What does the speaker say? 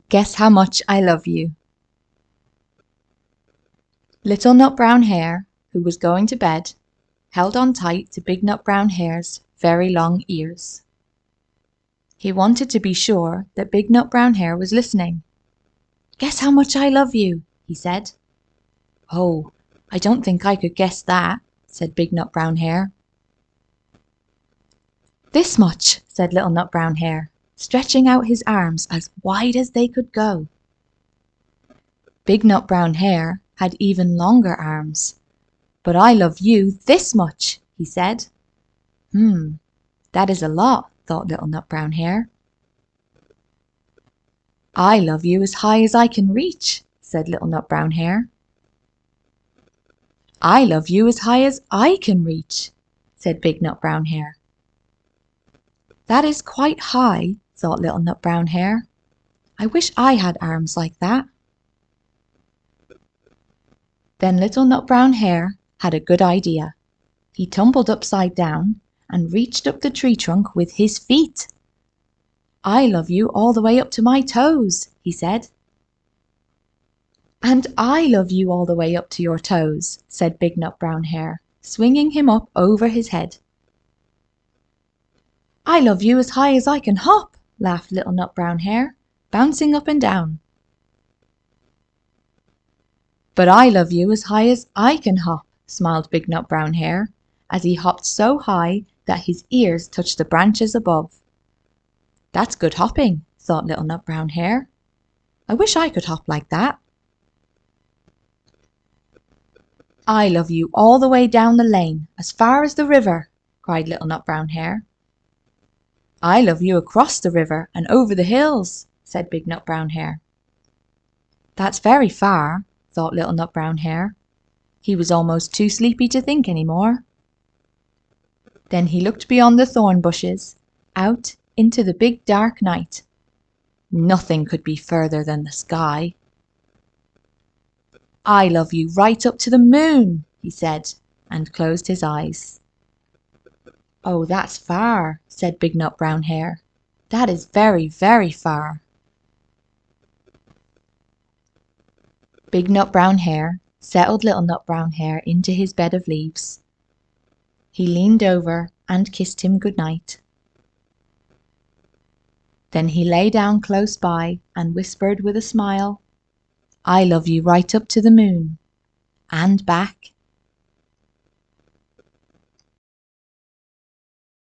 Guess how much I love you. Little Nut Brown Hare, who was going to bed, held on tight to Big Nut Brown Hare's very long ears. He wanted to be sure that Big Nut Brown Hare was listening. "Guess how much I love you," he said. "Oh, I don't think I could guess that," said Big Nut Brown Hare. "This much," said Little Nut Brown Hare, stretching out his arms as wide as they could go. Big Nut Brown Hare had even longer arms. "But I love you this much," he said. That is a lot," thought Little Nut Brown Hare. "I love you as high as I can reach," said Little Nut Brown Hare. "I love you as high as I can reach," said Big Nut Brown Hare. "That is quite high," thought Little Nut Brown Hare. "I wish I had arms like that." Then Little Nut Brown Hare had a good idea. He tumbled upside down and reached up the tree trunk with his feet. "I love you all the way up to my toes," he said. "And I love you all the way up to your toes," said Big Nut Brown Hare, swinging him up over his head. "I love you as high as I can hop," laughed Little Nut Brown Hare, bouncing up and down. "But I love you as high as I can hop," smiled Big Nut Brown Hare, as he hopped so high that his ears touched the branches above. "That's good hopping," thought Little Nut Brown Hare. "I wish I could hop like that." "I love you all the way down the lane, as far as the river," cried Little Nut Brown Hare. "I love you across the river and over the hills," said Big Nut Brown Hare. "That's very far," thought Little Nut Brown Hare. He was almost too sleepy to think any more. Then he looked beyond the thorn bushes, out into the big dark night. Nothing could be further than the sky. "I love you right up to the moon," he said, and closed his eyes. "Oh, that's far," said Big Nut Brown Hare. "That is very, very far." Big Nut Brown Hare settled Little Nut Brown Hare into his bed of leaves. He leaned over and kissed him good night. Then he lay down close by and whispered with a smile, "I love you right up to the moon, and back,